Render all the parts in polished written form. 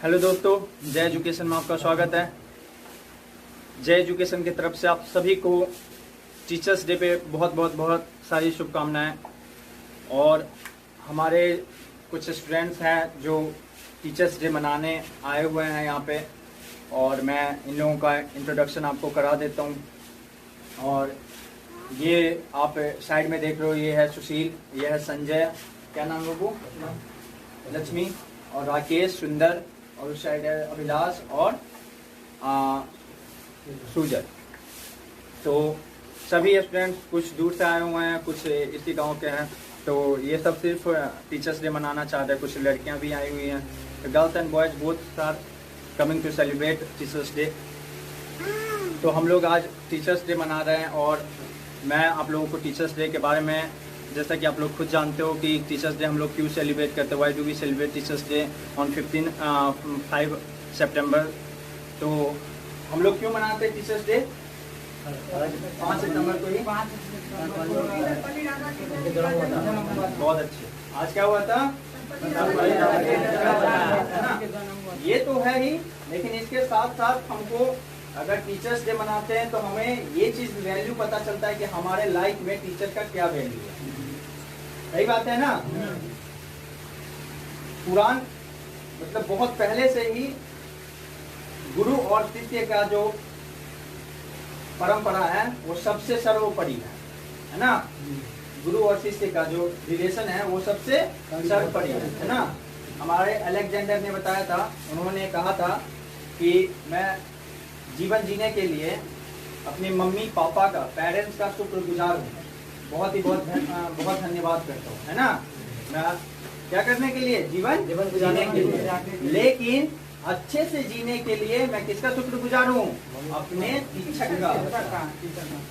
Hello दोस्तों, जय education में आपका स्वागत है। जय एजुकेशन की तरफ से आप सभी को टीचर्स डे पे बहुत बहुत बहुत सारी शुभकामनाएं। और हमारे कुछ स्टूडेंट्स हैं जो टीचर्स डे मनाने आए हुए हैं यहाँ पे, और मैं इन लोगों का इंट्रोडक्शन आपको करा देता हूँ। और ये आप साइड में देख रहे हो, ये है सुशील, ये है संजय, क्या नाम है वो, लक्ष्मी, और राकेश, सुंदर, और उस साइड है अभिलाष और सुजय। तो सभी स्टूडेंट्स कुछ दूर से आए हुए हैं, कुछ इसी गांव के हैं। तो ये सब सिर्फ टीचर्स डे मनाना चाहते हैं। कुछ लड़कियां भी आई हुई हैं। तो girls and boys both are coming to celebrate teachers day. तो हम लोग आज टीचर्स डे मना रहे हैं, और मैं आप लोगों को टीचर्स डे के बारे में, जैसा कि आप लोग खुद जानते हो कि टीचर्स डे हम लोग क्यों सेलिब्रेट करते हैं, why do we celebrate teachers day on 5 सितंबर। तो हम लोग क्यों मनाते हैं टीचर्स डे 5 सितंबर को ही? बहुत अच्छे। आज क्या हुआ था? ये तो है ही, लेकिन इसके साथ साथ हमको अगर टीचर्स डे मनाते हैं तो हमें ये चीज वैल्यू पता चलता है कि हमारे लाइफ में टीचर का क्या वैल्यू है। सही बात है ना? पुराण मतलब बहुत पहले से ही गुरु और शिष्य का जो परंपरा है वो सबसे सर्वोपरि है ना? गुरु और शिष्य का जो रिलेशन है वो सबसे सर्वोपरि है ना? हमारे अलेक्जेंडर ने बताया था, उन्होंने कहा था कि मैं जीवन जीने के लिए अपने मम्मी पापा का, पेरेंट्स का शुक्रगुजार हूँ, बहुत बहुत धन्यवाद करता हूँ, है ना? मैं क्या करने के लिए? जीवन जीने के लिए। लेकिन अच्छे से जीने के लिए मैं किसका शुक्रगुजार हूँ? अपने शिक्षक का।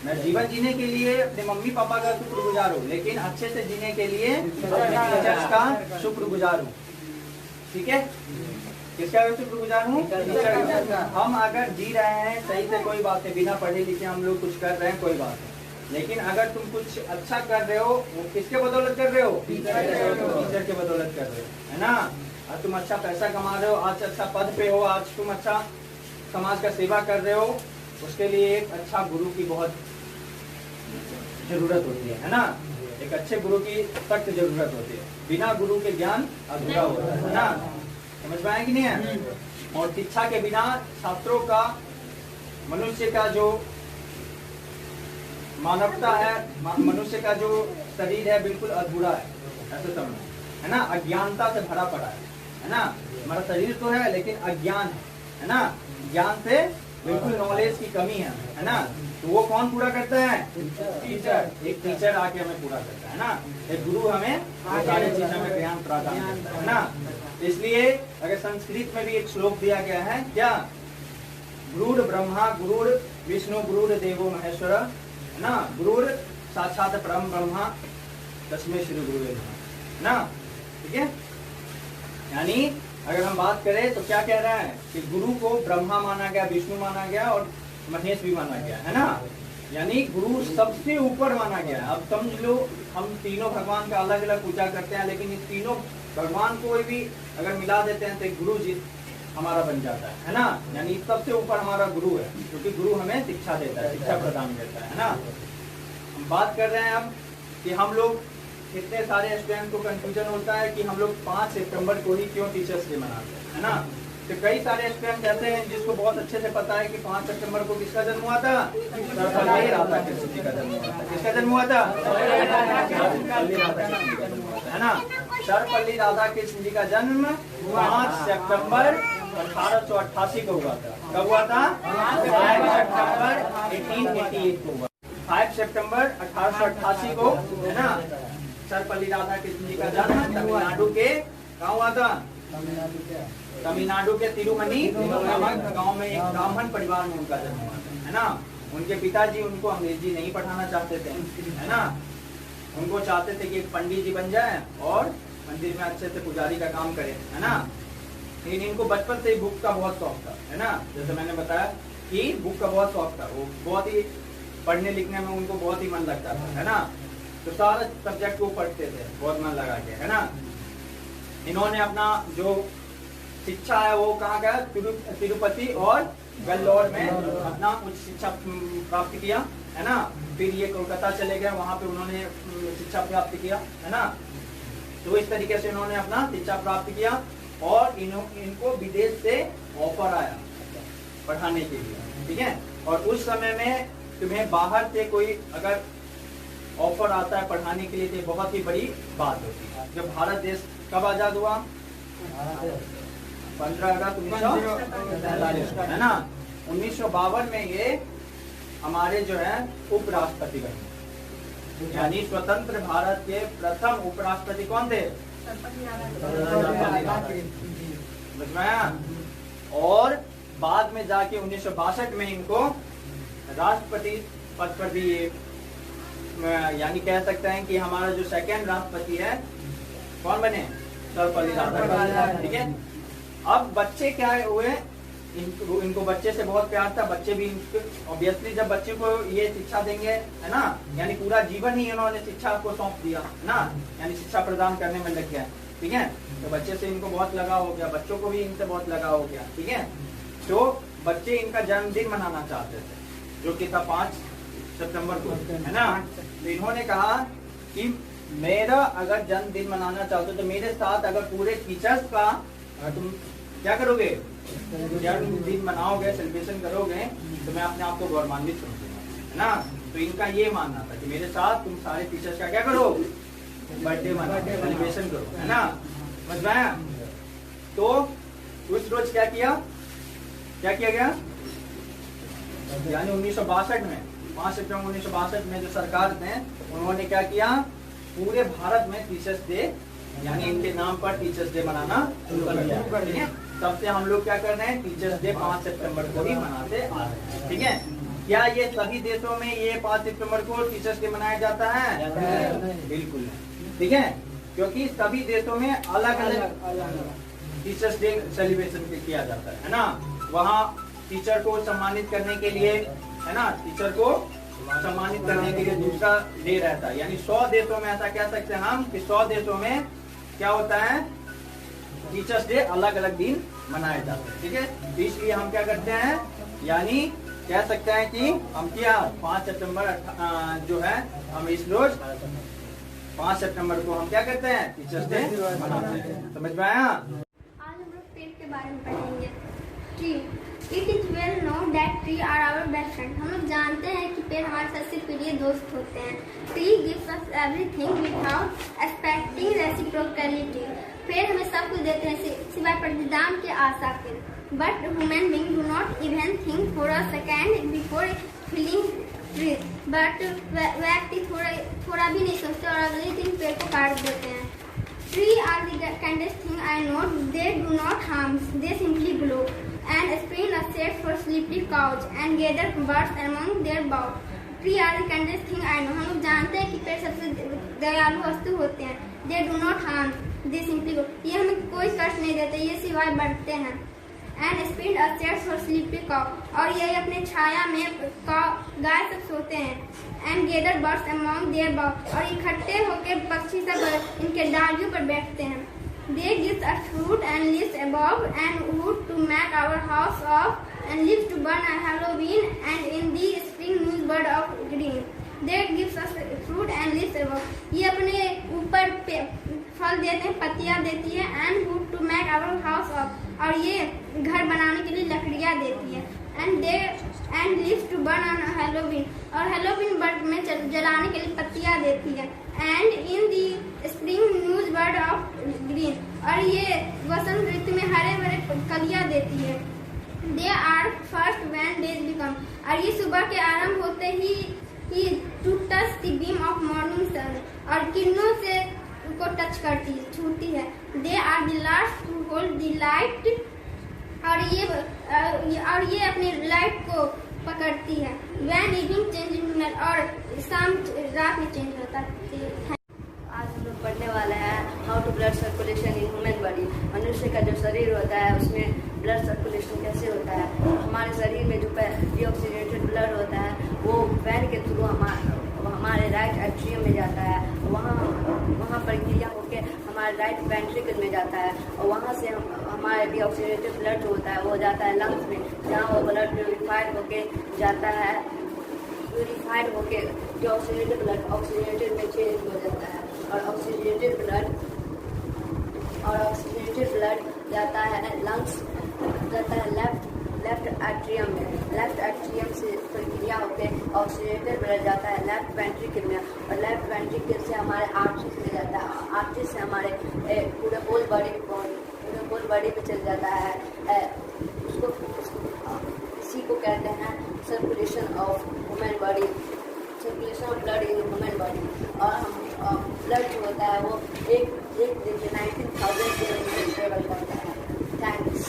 मैं जीवन जीने के लिए अपने मम्मी पापा का शुक्रगुजार हूँ, लेकिन अच्छे से जीने के लिए अपने टीचर्स का शुक्रगुजार हूँ। ठीक है? किसका शुक्रगुजार हूँ? टीचर का। हम अगर जी रहे हैं सही से, कोई बात नहीं, बिना पढ़े लिखे हम लोग कुछ कर रहे हैं, कोई बात नहीं। लेकिन अगर तुम कुछ अच्छा कर रहे हो, वो किसके बदौलत कर रहे हो? टीचर के बदौलत कर रहे हो, है ना? आज तुम अच्छा पैसा कमा रहे हो, आज अच्छा पद पे हो, आज तुम अच्छा समाज का सेवा कर रहे हो, उसके लिए एक अच्छा गुरु की बहुत जरूरत होती है ना? एक अच्छे गुरु की सख्त जरूरत होती है। बिना गुरु के ज्ञान अधूरा होता है ना? समझ पाए कि नहीं है? और शिक्षा के बिना छात्रों का, मनुष्य का जो मानवता है, मनुष्य का जो शरीर है बिल्कुल अधूरा है, ऐसे समझो, है ना? अज्ञानता से भरा पड़ा है ना? हमारा शरीर तो है लेकिन अज्ञान है ना? ज्ञान से बिल्कुल नॉलेज की कमी है ना? तो वो कौन पूरा करता है? टीचर। एक टीचर आके हमें पूरा करता है ना? एक गुरु हमें सारी चीजें में ज्ञान प्रदान करता है ना? इसलिए अगर संस्कृत में भी एक श्लोक दिया गया है, क्या? गुरुर ब्रह्मा गुरुर विष्णु गुरुर देवो महेश्वर, है ना? गुरुर साक्षात परम ब्रह्मा तस्मै श्री गुरुवे नमः, ना? ठीक है? यानी अगर हम बात करें तो क्या कह रहा है कि गुरु को ब्रह्मा माना गया, विष्णु माना गया और महेश भी माना गया, है ना? यानी गुरु सबसे ऊपर माना गया है। अब समझ लो, हम तीनों भगवान का अलग अलग पूजा करते हैं, लेकिन इस तीनों भगवान को भी अगर मिला देते हैं तो गुरु जी हमारा बन जाता है ना? यानी सबसे ऊपर हमारा गुरु है, क्योंकि गुरु हमें शिक्षा देता है, शिक्षा प्रदान करता है ना? हम बात कर रहे हैं अब कि हम लोग, कितने सारे स्टूडेंट को कंफ्यूजन होता है कि हम लोग 5 सितंबर को ही क्यों टीचर्स डे मनाते हैं, है ना? तो कई सारे स्टूडेंट ऐसे हैं जिसको बहुत अच्छे से पता है कि 5 सितंबर को किसका जन्म हुआ था? सर्वपल्ली राधाकृष्ण जी का जन्म हुआ था। किसका जन्म हुआ था? है ना? सर्वपल्ली राधाकृष्ण जी का जन्म 5 सितंबर 1888 को हुआ था। कब हुआ था? 5 सितंबर 1888 को हुआ। 5 सितंबर 1888 को, है ना? सर्वपल्ली राधाकृष्ण जी का जन्म तमिलनाडु के कहाँ हुआ था? तमिलनाडु के तिरुमनी नामक गांव में एक ब्राह्मण परिवार में उनका जन्म हुआ था, है ना? उनके पिताजी उनको अंग्रेजी नहीं पढ़ाना चाहते थे, है ना? उनको चाहते थे कि एक पंडित जी बन जाए और मंदिर में अच्छे से पुजारी का काम करे, है ना? लेकिन इनको बचपन से ही बुक का बहुत शौक था, है ना? जैसे मैंने बताया कि बुक का बहुत शौक था, वो बहुत ही पढ़ने लिखने में उनको बहुत ही मन लगता था, है ना? तो सारे सब्जेक्ट को पढ़ते थे बहुत मन लगा के, है ना? इन्होंने अपना जो शिक्षा है वो कहाँ गया, तिरुपति और वेल्लोर में अपना उच्च शिक्षा प्राप्त किया, है ना। फिर ये कोलकाता चले गए, वहां पे उन्होंने शिक्षा प्राप्त किया, है ना। तो इस तरीके से उन्होंने अपना शिक्षा प्राप्त किया और इनको विदेश से ऑफर आया पढ़ाने के लिए, ठीक है। और उस समय में तुम्हें बाहर से कोई अगर ऑफर आता है पढ़ाने के लिए तो बहुत ही बड़ी बात होती है। जब भारत देश कब आजाद हुआ, 15 अगस्त 1947, है ना। 1952 में ये हमारे जो है उपराष्ट्रपति बने, यानी स्वतंत्र भारत के प्रथम उपराष्ट्रपति कौन थे, समझ में आया। और बाद में जाके 1962 में इनको राष्ट्रपति पद पर भी, यानी कह सकते हैं कि हमारा जो सेकंड राष्ट्रपति है कौन बने, सर्वपल्ली राधाकृष्णन, ठीक है। अब बच्चे क्या हुए, इनको बच्चे से बहुत प्यार था, बच्चे भी ऑब्वियसली जब बच्चे को ये शिक्षा देंगे, है ना, यानी पूरा जीवन ही इन्होंने शिक्षा को सौंप दिया, है ना, यानी शिक्षा प्रदान करने में लग गया, ठीक है। तो बच्चे से इनको बहुत लगाव हो गया, बच्चों को भी इनसे बहुत लगाव हो गया, ठीक है। तो बच्चे इनका जन्मदिन मनाना चाहते थे जो कि था 5 सितंबर को, है ना। तो इन्होंने कहा कि मेरा अगर जन्मदिन मनाना चाहते हो तो मेरे साथ अगर पूरे टीचर्स का तुम क्या करोगे, जन्मदिन मनाओगे, सेलिब्रेशन करोगे, तो मैं अपने आप को गौरवान्वित समझूंगा, है ना। तो इनका ये मानना था कि मेरे साथ तुम सारे टीचर्स का क्या करो, बर्थडे मनाओ, सेलिब्रेशन करो, है ना, समझ में आया। तो उस रोज क्या किया गया, यानी 1962 में 5 सितंबर 1962 में जो सरकार ने उन्होंने क्या किया, पूरे भारत में टीचर्स डे, यानी इनके नाम पर टीचर्स डे मनाना शुरू कर दिया, ठीक है। तब से हम लोग क्या कर रहे हैं, टीचर्स डे 5 सितंबर को ही मनाते आ रहे हैं, ठीक है। क्या ये सभी देशों में ये 5 सितंबर को टीचर्स डे मनाया जाता है? बिल्कुल नहीं, ठीक है, क्योंकि सभी देशों में अलग अलग टीचर्स डे सेलिब्रेशन किया जाता है ना। वहाँ टीचर को सम्मानित करने के लिए, है ना, टीचर को सम्मानित करने के लिए दूसरा डे रहता है, यानी 100 देशों में ऐसा कह सकते हैं हम कि 100 देशों में क्या होता है, टीचर्स डे अलग अलग दिन मनाए जाते हैं, ठीक है। तो इसलिए हम क्या करते हैं, यानी कह सकते हैं कि हम क्या 5 सितंबर जो है, हम इस रोज 5 सितंबर को हम क्या करते हैं, टीचर्स डे मनाते हैं, समझ में आया। आज हम लोग पेड़ के बारे में पढ़ेंगे। Tree, it is well known that tree are our best friend. हम लोग जानते हैं कि पेड़ हमारे सबसे प्रिय दोस्त होते हैं। Tree gives us everything without expecting reciprocality. पेड़ हमें सब कुछ देते हैं सिवाय प्रतिदान के आशा के। But human being do not even think for a second before feeling tree. But व्यक्ति थोड़ा भी नहीं सोचते और अगले दिन पेड़ को काट देते हैं। Trees are the kindest thing I know. They do not harm. They simply grow and spring a shade for sleepy couch and gather birds among their boughs. Trees are the kindest thing I know. हम लोग जानते हैं कि पेड़ सबसे दयालु वस्तु होते हैं। They do not harm. They simply grow. ये हमें कोई कष्ट नहीं देते, ये सिवाय बढ़ते हैं। And spring a shade for sleepy cow. और ये अपने छाया में गाय सब सोते हैं। And gather birds among their boughs. और इकट्ठे होकर पक्षी सब इनके डालियों पर बैठते हैं। They give us fruit and leaves above and wood to make our house of and leaves to burn on Halloween and in the spring news bird of green. They gives us fruit and leaves above. ये अपने ऊपर फल देते हैं, पत्तियां देती है and wood to make our house of. और ये घर बनाने के लिए लकड़ियां देती है। And leaves to burn on Halloween. और Halloween बर्ड में जलाने के लिए पत्तियां देती है। And in the spring news bird of green. और ये वसंत ऋतु में हरे भरे कलियां देती है। They are first when days become. और ये सुबह के आरंभ होते ही to touch the beam of morning sun. और किरणों से उनको टच करती है, छूती है। They are the last to hold the light. और ये अपनी लाइट को पकड़ती है। When evening changes into night. और शाम रात में चेंज होता है। आज हम लोग पढ़ने वाले हैं how to blood circulation in human body. मनुष्य का जो शरीर होता है उसमें ब्लड सर्कुलेशन कैसे होता है। हमारे शरीर में जो डीऑक्सीजेनेटेड ब्लड होता है वो वैन के थ्रू हमारे राइट एट्रियम में जाता है। वहाँ प्रक्रिया होकर हमारे राइट वेंट्रिकल में जाता है और वहाँ से हमारे डीऑक्सीडेटेड ब्लड जो होता है वो जाता है लंग्स में, जहाँ वो ब्लड प्योरीफाइड होके जाता है, प्योरीफाइड होके डीऑक्सीडेटेड ब्लड ऑक्सीजनेटेड में चेंज हो जाता है, और ऑक्सीजनेटेड ब्लड जाता है लंग्स, जाता है लेफ्ट एट्रियम में, लेफ्ट एट्रियम से प्रक्रिया होकर ऑक्सीजनेटेड ब्लड जाता है लेफ्ट वेंट्रिकल में, और लेफ्ट वेंट्रिकल से हमारे आर्टरीज में जाता है, आर्टरीज से हमारे पूरे होल बॉडी पे चल जाता है। उसको इसी को कहते हैं circulation of human body, circulation of blood in human body. और हम ब्लड जो होता है वो एक दिन में 19,000 किलोमीटर ट्रेवल करता है। थैंक्स।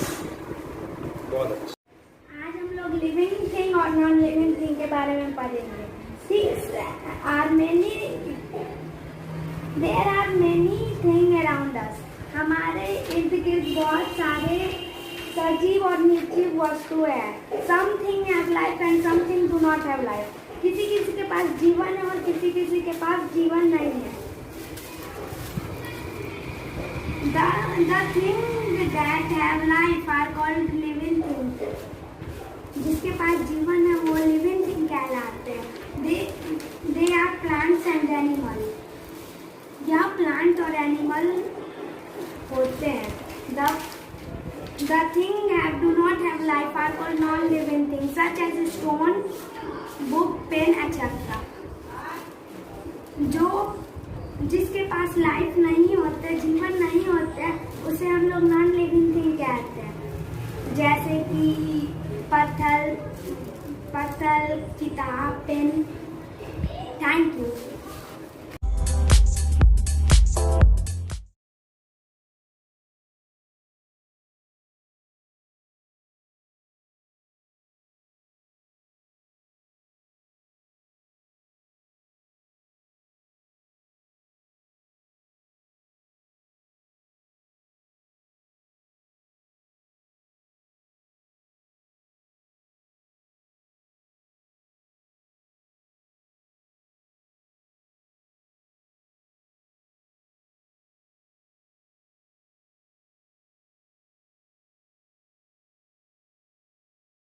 बहुत अच्छा। आज हम लोग लिविंग थिंग और नॉन लिविंग थिंग के बारे में पढ़ेंगे। There are many thing around us. हमारे इर्द गिर्द बहुत सारे सजीव और निर्जीव वस्तुएं हैं। Something have life and something do not have life. किसी किसी के पास जीवन है और किसी किसी के पास जीवन नहीं है। The things that have life are called living things. जिसके पास जीवन है वो लिविंग थिंग कहलाते हैं। They are plants and animals. यह प्लांट और एनिमल होते हैं। The things that do not have life are called non-living things, such as stone, book, pen, etc. जिसके पास लाइफ नहीं होते, जीवन नहीं होते, उसे हम लोग नॉन लिविंग थिंग कहते हैं। जैसे कि पत्थर, किताब, पेन। Thank you.